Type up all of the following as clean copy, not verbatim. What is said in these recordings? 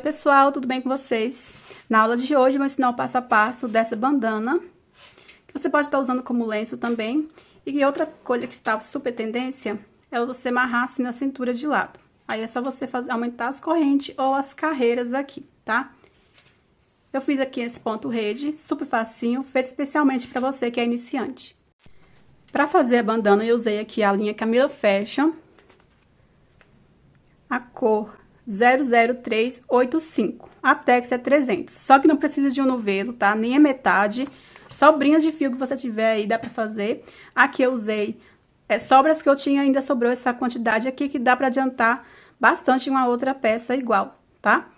Oi pessoal, tudo bem com vocês? Na aula de hoje eu vou ensinar o passo a passo dessa bandana, que você pode estar usando como lenço também. E outra coisa que está super tendência é você amarrar assim na cintura de lado. Aí é só você aumentar as correntes ou as carreiras aqui, tá? Eu fiz aqui esse ponto rede, super facinho, feito especialmente para você que é iniciante. Para fazer a bandana eu usei aqui a linha Camila Fashion, a cor 00385, a Tex é 300, só que não precisa de um novelo, tá? Nem a metade, sobrinhas de fio que você tiver aí dá pra fazer. Aqui eu usei sobras que eu tinha, ainda sobrou essa quantidade aqui que dá pra adiantar bastante uma outra peça igual, tá?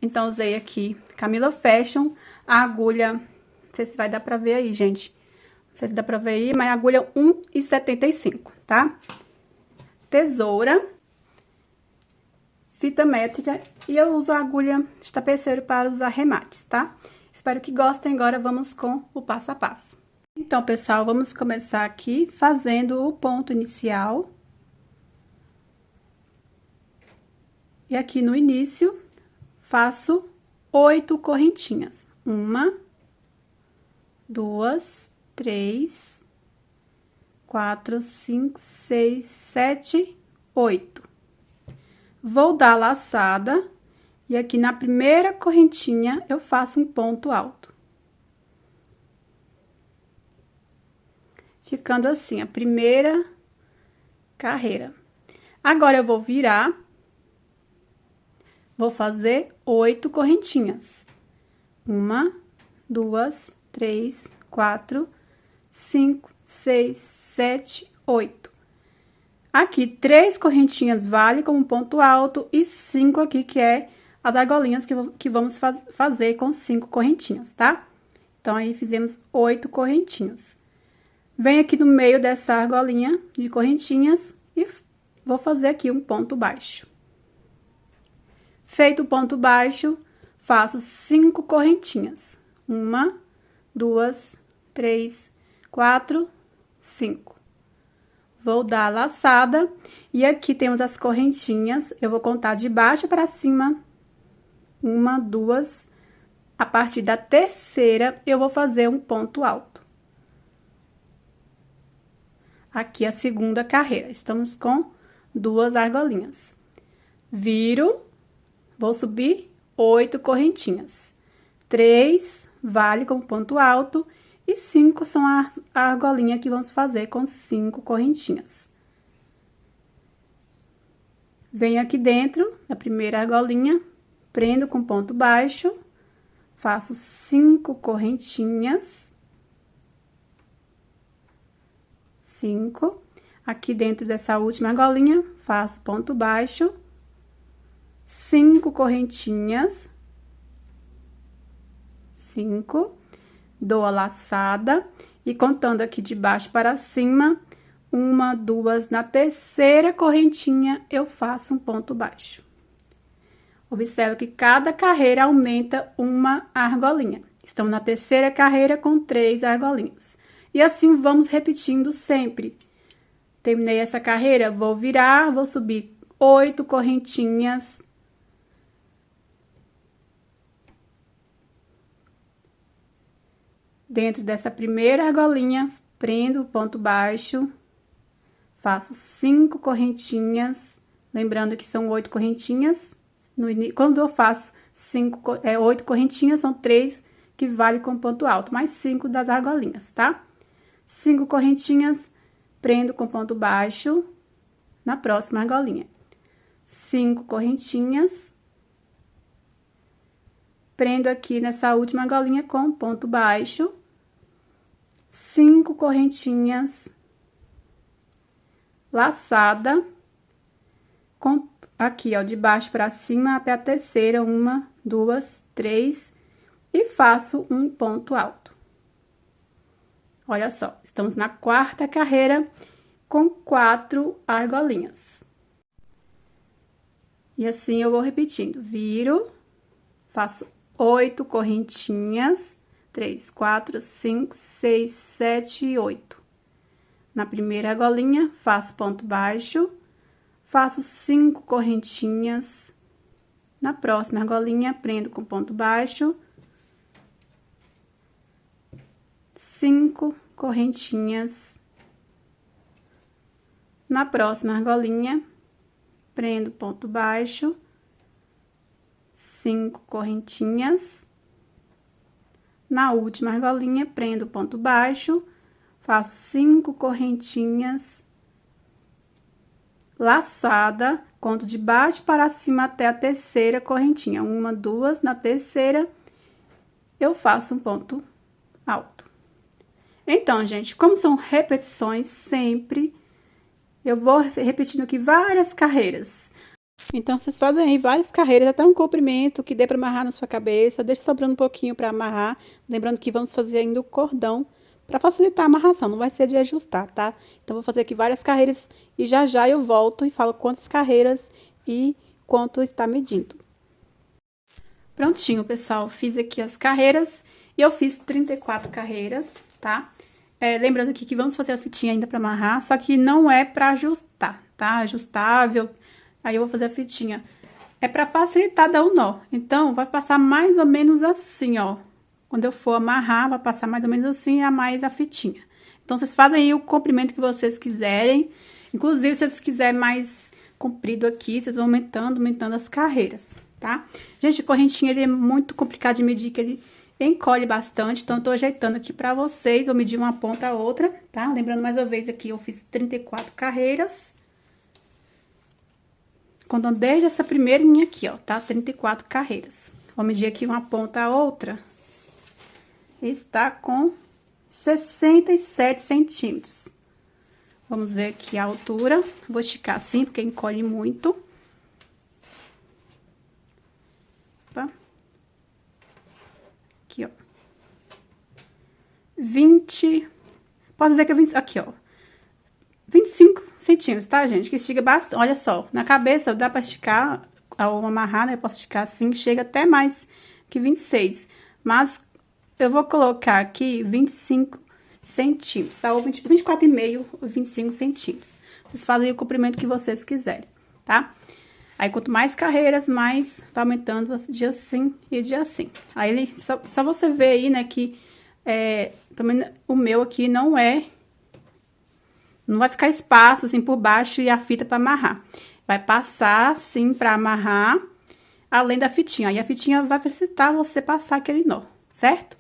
Então, usei aqui Camila Fashion, a agulha, não sei se vai dar pra ver aí, gente, não sei se dá pra ver aí, mas a agulha 1,75, tá? Tesoura, fita métrica e eu uso a agulha de tapeceiro para os arremates, tá? Espero que gostem. Agora vamos com o passo a passo. Então, pessoal, vamos começar aqui fazendo o ponto inicial. E aqui no início, faço 8 correntinhas. 1, 2, 3, 4, 5, 6, 7, 8. Vou dar laçada e aqui na primeira correntinha eu faço um ponto alto. Ficando assim, a primeira carreira. Agora eu vou virar, vou fazer 8 correntinhas. 1, 2, 3, 4, 5, 6, 7, 8. Aqui, 3 correntinhas vale como ponto alto e 5 aqui, que é as argolinhas que vamos fazer com 5 correntinhas, tá? Então, aí, fizemos 8 correntinhas. Venho aqui no meio dessa argolinha de correntinhas e vou fazer aqui um ponto baixo. Feito o ponto baixo, faço 5 correntinhas. 1, 2, 3, 4, 5. Vou dar a laçada e aqui temos as correntinhas, eu vou contar de baixo para cima, 1, 2, a partir da terceira eu vou fazer um ponto alto. Aqui a segunda carreira, estamos com 2 argolinhas. Viro, vou subir 8 correntinhas, 3 vale como ponto alto. E 5 são a argolinha que vamos fazer com 5 correntinhas. Venho aqui dentro da primeira argolinha, prendo com ponto baixo, faço 5 correntinhas. 5. Aqui dentro dessa última argolinha, faço ponto baixo, 5 correntinhas. 5. Dou a laçada e contando aqui de baixo para cima, 1, 2, na terceira correntinha eu faço um ponto baixo. Observe que cada carreira aumenta uma argolinha. Estamos na terceira carreira com 3 argolinhas. E assim vamos repetindo sempre. Terminei essa carreira, vou virar, vou subir 8 correntinhas. Dentro dessa primeira argolinha, prendo o ponto baixo, faço 5 correntinhas, lembrando que são 8 correntinhas. Quando eu faço 8 correntinhas, são 3 que vale com ponto alto, mais 5 das argolinhas, tá? 5 correntinhas, prendo com ponto baixo na próxima argolinha. 5 correntinhas, prendo aqui nessa última argolinha com ponto baixo, 5 correntinhas, laçada, aqui, ó, de baixo para cima até a terceira, 1, 2, 3, e faço um ponto alto. Olha só, estamos na quarta carreira com 4 argolinhas. E assim eu vou repetindo, viro, faço 8 correntinhas, 3, 4, 5, 6, 7 e 8. Na primeira argolinha, faço ponto baixo, faço 5 correntinhas, Na próxima argolinha, prendo com ponto baixo. 5 correntinhas. Na próxima argolinha, prendo ponto baixo. 5 correntinhas. Na última argolinha, prendo ponto baixo, faço 5 correntinhas, laçada, conto de baixo para cima até a terceira correntinha. 1, 2, na terceira, eu faço um ponto alto. Então, gente, como são repetições, sempre eu vou repetindo aqui várias carreiras. Então, vocês fazem aí várias carreiras, até um comprimento que dê para amarrar na sua cabeça. Deixa sobrando um pouquinho para amarrar. Lembrando que vamos fazer ainda o cordão para facilitar a amarração, não vai ser de ajustar, tá? Então, vou fazer aqui várias carreiras e já já eu volto e falo quantas carreiras e quanto está medindo. Prontinho, pessoal, fiz aqui as carreiras e eu fiz 34 carreiras, tá? Lembrando aqui que vamos fazer a fitinha ainda para amarrar, só que não é para ajustar, tá? Ajustável. Aí, eu vou fazer a fitinha. É pra facilitar dar o nó. Então, vai passar mais ou menos assim, ó. Quando eu for amarrar, vai passar mais ou menos assim, a mais a fitinha. Então, vocês fazem aí o comprimento que vocês quiserem. Inclusive, se vocês quiserem mais comprido aqui, vocês vão aumentando as carreiras, tá? Gente, a correntinha, ele é muito complicado de medir, que ele encolhe bastante. Então, eu tô ajeitando aqui pra vocês. Vou medir uma ponta a outra, tá? Lembrando mais uma vez aqui, eu fiz 34 carreiras. Contando desde essa primeirinha aqui, ó, tá? 34 carreiras. Vou medir aqui uma ponta a outra. Está com 67 centímetros. Vamos ver aqui a altura. Vou esticar assim, porque encolhe muito. Opa. Aqui, ó. 20... Posso dizer que é 20... Aqui, ó. 25 centímetros, tá, gente? Que estica bastante. Olha só, na cabeça dá pra esticar, ao amarrar, né? Eu posso esticar assim, que chega até mais que 26. Mas eu vou colocar aqui 25 centímetros, tá? Ou 24,5 ou 25 centímetros. Vocês fazem o comprimento que vocês quiserem, tá? Aí, quanto mais carreiras, mais vai aumentando de assim e de assim. Aí, ele, só você ver aí, né, que pelo menos o meu aqui não vai ficar espaço, assim, por baixo e a fita para amarrar. Vai passar, assim, para amarrar, além da fitinha. Aí, a fitinha vai facilitar você passar aquele nó, certo?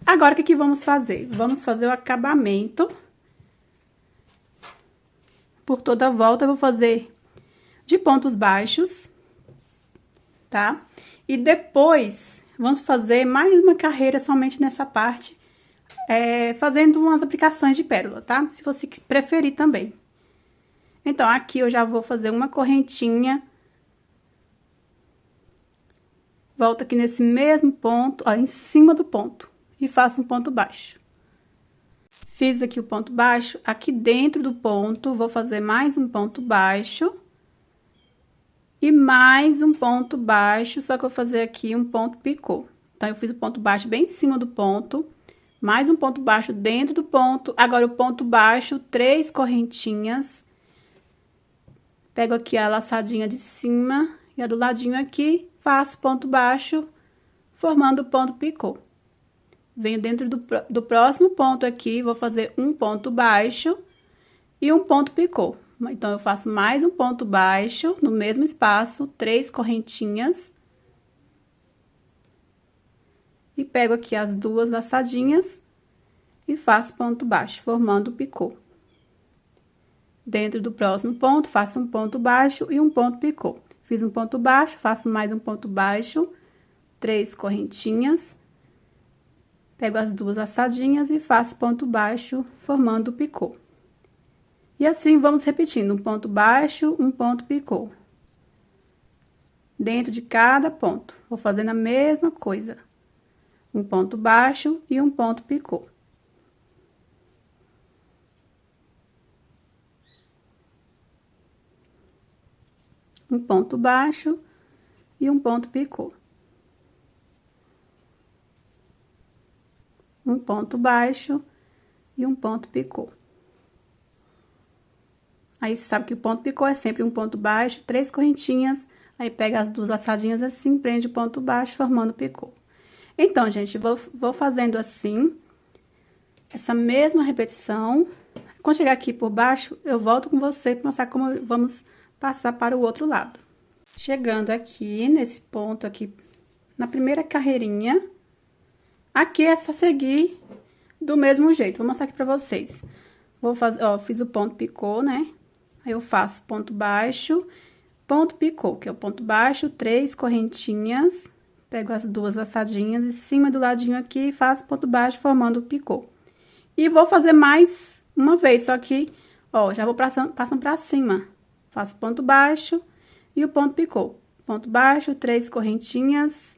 Agora, o que vamos fazer? Vamos fazer o acabamento. Por toda a volta, eu vou fazer de pontos baixos, tá? E depois, vamos fazer mais uma carreira somente nessa parte, fazendo umas aplicações de pérola, tá? Se você preferir também. Então, aqui eu já vou fazer uma correntinha. Volto aqui nesse mesmo ponto, ó, em cima do ponto. E faço um ponto baixo. Fiz aqui o ponto baixo. Aqui dentro do ponto, vou fazer mais um ponto baixo. E mais um ponto baixo, só que eu vou fazer aqui um ponto picô. Então, eu fiz o ponto baixo bem em cima do ponto. Mais um ponto baixo dentro do ponto. Agora, o ponto baixo, 3 correntinhas. Pego aqui a laçadinha de cima e a do ladinho aqui, faço ponto baixo, formando o ponto picô. Venho dentro do próximo ponto aqui, vou fazer um ponto baixo e um ponto picô. Então, eu faço mais um ponto baixo no mesmo espaço, 3 correntinhas. E pego aqui as 2 laçadinhas e faço ponto baixo, formando o picô. Dentro do próximo ponto, faço um ponto baixo e um ponto picô. Fiz um ponto baixo, faço mais um ponto baixo, 3 correntinhas. Pego as 2 laçadinhas e faço ponto baixo, formando o picô. E assim, vamos repetindo, um ponto baixo, um ponto picô. Dentro de cada ponto, vou fazendo a mesma coisa. Um ponto baixo e um ponto picô. Um ponto baixo e um ponto picô. Um ponto baixo e um ponto picô. Aí, você sabe que o ponto picô é sempre um ponto baixo, 3 correntinhas, Aí, pega as duas laçadinhas assim, prende o ponto baixo, formando o picô. Então, gente, vou fazendo assim, essa mesma repetição. Quando chegar aqui por baixo, eu volto com você para mostrar como vamos passar para o outro lado. Chegando aqui, nesse ponto aqui, na primeira carreirinha, aqui é só seguir do mesmo jeito. Vou mostrar aqui pra vocês. Vou fazer, ó, fiz o ponto picô, né? Aí, eu faço ponto baixo, ponto picô, que é o ponto baixo, 3 correntinhas. Pego as duas laçadinhas em cima do ladinho aqui e faço ponto baixo, formando o picô. E vou fazer mais uma vez, só que, ó, já vou passando pra cima. Faço ponto baixo e o ponto picô. Ponto baixo, 3 correntinhas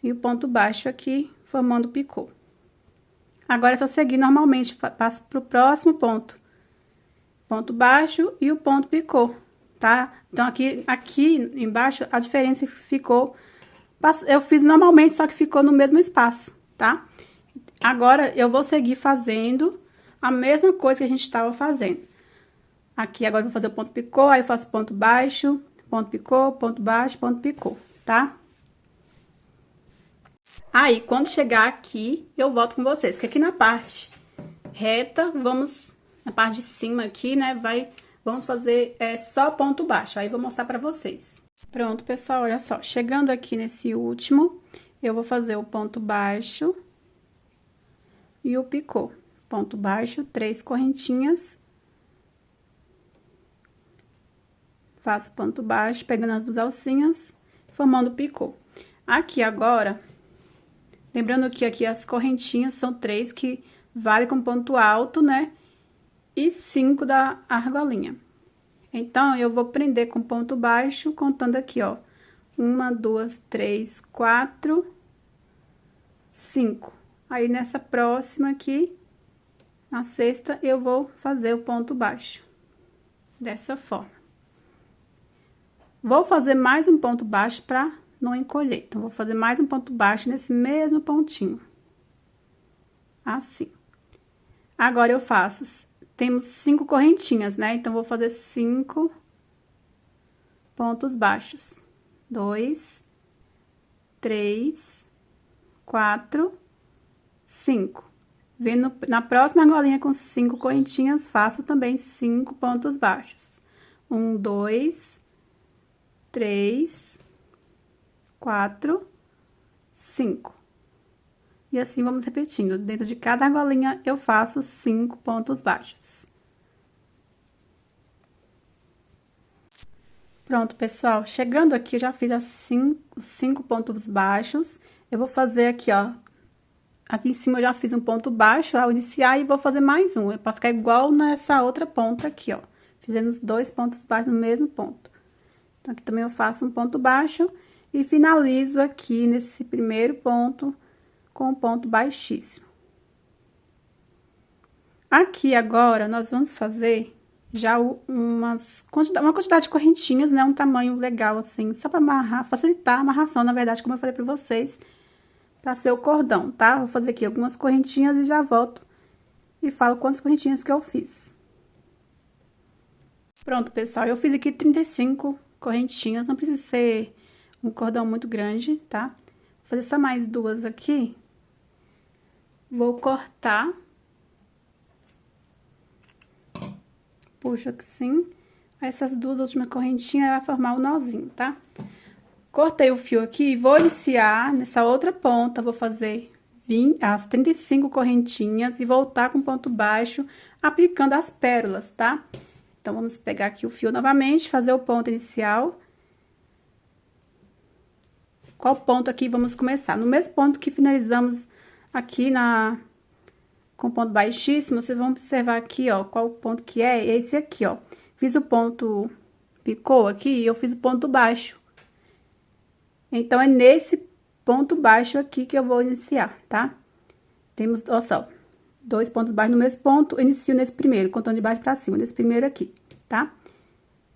e o ponto baixo aqui, formando o picô. Agora, é só seguir normalmente, passo pro próximo ponto. Ponto baixo e o ponto picô, tá? Então, aqui embaixo, a diferença ficou... Eu fiz normalmente, só que ficou no mesmo espaço, tá? Agora, eu vou seguir fazendo a mesma coisa que a gente estava fazendo. Aqui, agora, eu vou fazer o ponto picô, aí eu faço ponto baixo, ponto picô, ponto baixo, ponto picô, tá? Aí, quando chegar aqui, eu volto com vocês, que aqui na parte reta, na parte de cima aqui, né, vamos fazer só ponto baixo, aí eu vou mostrar pra vocês. Pronto, pessoal, olha só, chegando aqui nesse último, eu vou fazer o ponto baixo e o picô. Ponto baixo, 3 correntinhas. Faço ponto baixo, pegando as duas alcinhas, formando o picô. Aqui agora, lembrando que aqui as correntinhas são 3 que vale com ponto alto, né? E 5 da argolinha. Então, eu vou prender com ponto baixo, contando aqui, ó. 1, 2, 3, 4, 5. Aí, nessa próxima aqui, na sexta, eu vou fazer o ponto baixo. Dessa forma. Vou fazer mais um ponto baixo pra não encolher. Então, vou fazer mais um ponto baixo nesse mesmo pontinho. Assim. Agora, eu faço... Temos 5 correntinhas, né? Então, vou fazer 5 pontos baixos. 2, 3, 4, 5. Vindo na próxima argolinha com 5 correntinhas, faço também 5 pontos baixos. 1, 2, 3, 4, 5. E assim, vamos repetindo. Dentro de cada argolinha, eu faço 5 pontos baixos. Pronto, pessoal. Chegando aqui, já fiz as 5 pontos baixos. Eu vou fazer aqui, ó. Aqui em cima, eu já fiz um ponto baixo ao iniciar e vou fazer mais um. É pra ficar igual nessa outra ponta aqui, ó. Fizemos 2 pontos baixos no mesmo ponto. Então, aqui também eu faço um ponto baixo e finalizo aqui nesse primeiro ponto com um ponto baixíssimo. Aqui agora, nós vamos fazer já uma quantidade de correntinhas, né? Um tamanho legal, assim, só pra amarrar, facilitar a amarração, na verdade, como eu falei pra vocês, pra ser o cordão, tá? Vou fazer aqui algumas correntinhas e já volto e falo quantas correntinhas que eu fiz. Pronto, pessoal, eu fiz aqui 35 correntinhas, não precisa ser um cordão muito grande, tá? Vou fazer só mais 2 aqui. Vou cortar. Puxo aqui assim. Essas 2 últimas correntinhas vai formar o nozinho, tá? Cortei o fio aqui e vou iniciar nessa outra ponta. Vou fazer as 35 correntinhas e voltar com ponto baixo, aplicando as pérolas, tá? Então, vamos pegar aqui o fio novamente, fazer o ponto inicial. Qual ponto aqui vamos começar? No mesmo ponto que finalizamos aqui com ponto baixíssimo, vocês vão observar aqui, ó, qual ponto que é esse aqui, ó. Fiz o ponto picô aqui e eu fiz o ponto baixo. Então, é nesse ponto baixo aqui que eu vou iniciar, tá? Temos, ó só, 2 pontos baixos no mesmo ponto, inicio nesse primeiro, contando de baixo pra cima, nesse primeiro aqui, tá?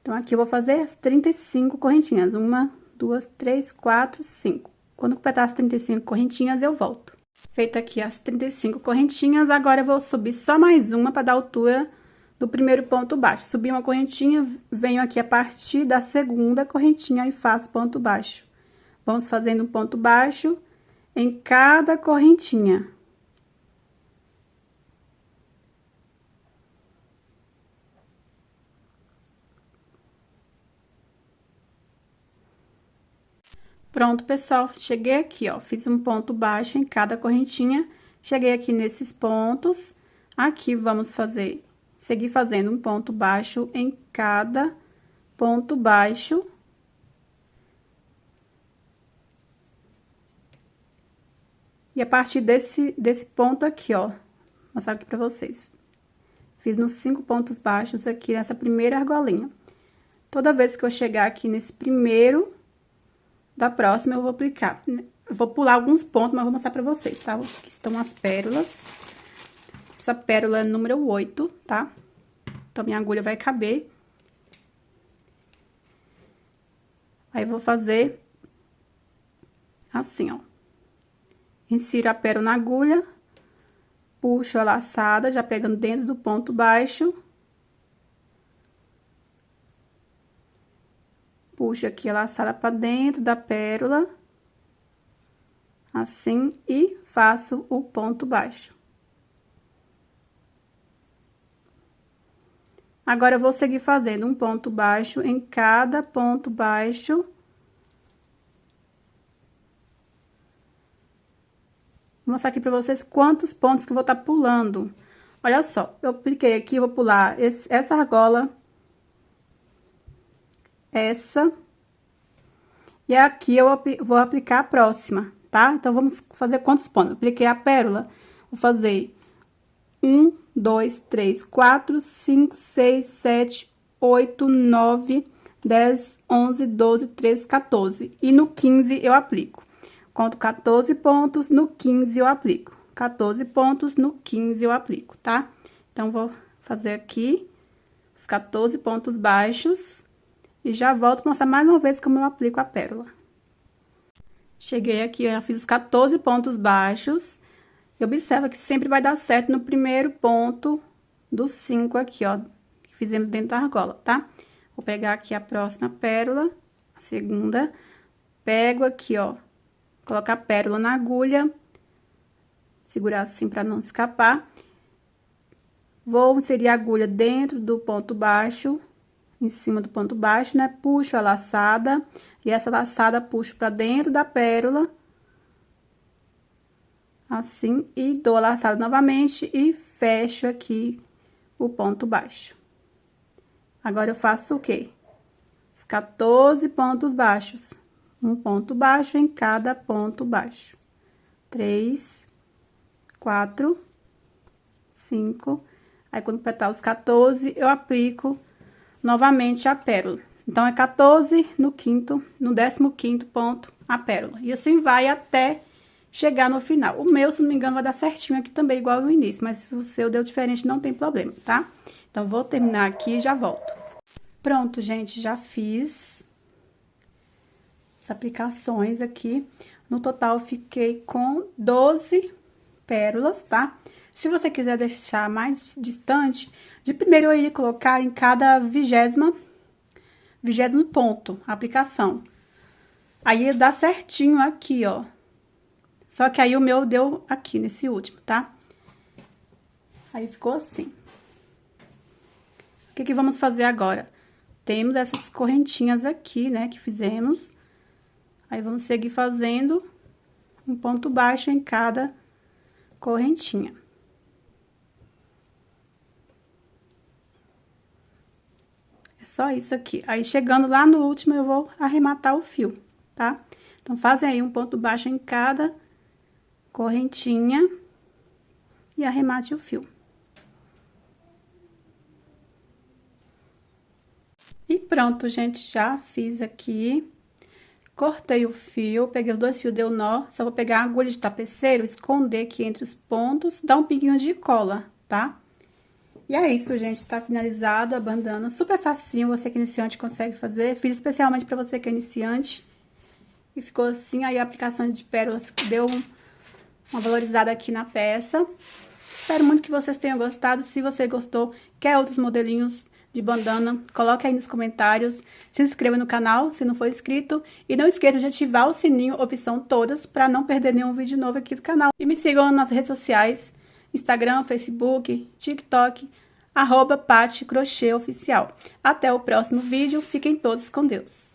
Então, aqui eu vou fazer as 35 correntinhas. 1, 2, 3, 4, 5. Quando completar as 35 correntinhas, eu volto. Feita aqui as 35 correntinhas, agora eu vou subir só mais uma para dar altura do primeiro ponto baixo. Subi uma correntinha, venho aqui a partir da segunda correntinha e faço ponto baixo. Vamos fazendo um ponto baixo em cada correntinha. Pronto, pessoal, cheguei aqui, ó, fiz um ponto baixo em cada correntinha, cheguei aqui nesses pontos, aqui vamos seguir fazendo um ponto baixo em cada ponto baixo. E a partir desse ponto aqui, ó, vou mostrar aqui pra vocês. Fiz nos 5 pontos baixos aqui nessa primeira argolinha. Toda vez que eu chegar aqui nesse primeiro da próxima, eu vou aplicar. Eu vou pular alguns pontos, mas vou mostrar pra vocês, tá? Aqui estão as pérolas. Essa pérola é número 8, tá? Então, minha agulha vai caber. Aí, eu vou fazer assim, ó. Insiro a pérola na agulha, puxo a laçada, já pegando dentro do ponto baixo. Puxo aqui a laçada pra dentro da pérola, assim, e faço o ponto baixo. Agora, eu vou seguir fazendo um ponto baixo em cada ponto baixo. Vou mostrar aqui pra vocês quantos pontos que eu vou estar pulando. Olha só, eu apliquei aqui, eu vou pular essa argola, essa, e aqui eu vou aplicar a próxima, tá? Então, vamos fazer quantos pontos? Eu apliquei a pérola, vou fazer 1, 2, 3, 4, 5, 6, 7, 8, 9, 10, 11, 12, 13, 14. E no 15 eu aplico. Conto 14 pontos, no 15 eu aplico. 14 pontos, no 15 eu aplico, tá? Então, vou fazer aqui os 14 pontos baixos e já volto pra mostrar mais uma vez como eu aplico a pérola. Cheguei aqui, eu já fiz os 14 pontos baixos. E observa que sempre vai dar certo no primeiro ponto dos 5 aqui, ó, que fizemos dentro da argola, tá? Vou pegar aqui a próxima pérola, a segunda, pego aqui, ó, colocar a pérola na agulha, segurar assim pra não escapar. Vou inserir a agulha dentro do ponto baixo, em cima do ponto baixo, né? Puxo a laçada, e essa laçada puxo pra dentro da pérola, assim, e dou a laçada novamente e fecho aqui o ponto baixo. Agora, eu faço o quê? Os 14 pontos baixos. Um ponto baixo em cada ponto baixo. 3, 4, 5. Aí, quando completar os 14, eu aplico novamente a pérola. Então, é 14 no 15º ponto, a pérola. E assim vai até chegar no final. O meu, se não me engano, vai dar certinho aqui também, igual no início. Mas se o seu deu diferente, não tem problema, tá? Então, vou terminar aqui e já volto. Pronto, gente, já fiz as aplicações aqui. No total, fiquei com 12 pérolas, tá? Se você quiser deixar mais distante, de primeiro eu iria colocar em cada 20º ponto a aplicação. Aí, dá certinho aqui, ó. Só que aí, o meu deu aqui, nesse último, tá? Aí, ficou assim. O que vamos fazer agora? Temos essas correntinhas aqui, né, que fizemos. Aí, vamos seguir fazendo um ponto baixo em cada correntinha. É só isso aqui. Aí, chegando lá no último, eu vou arrematar o fio, tá? Então, fazem aí um ponto baixo em cada correntinha e arremate o fio. E pronto, gente, já fiz aqui. Cortei o fio, peguei os 2 fios, deu nó. Só vou pegar a agulha de tapeceiro, esconder aqui entre os pontos, dar um pinguinho de cola, tá? E é isso, gente, tá finalizado a bandana. Super facinho, você que é iniciante consegue fazer. Fiz especialmente pra você que é iniciante. E ficou assim, aí a aplicação de pérola deu uma valorizada aqui na peça. Espero muito que vocês tenham gostado. Se você gostou, quer outros modelinhos de bandana, coloque aí nos comentários. Se inscreva no canal, se não for inscrito. E não esqueça de ativar o sininho, opção todas, para não perder nenhum vídeo novo aqui do canal. E me sigam nas redes sociais, Instagram, Facebook, TikTok, @PatiCrochêOficial. Até o próximo vídeo. Fiquem todos com Deus.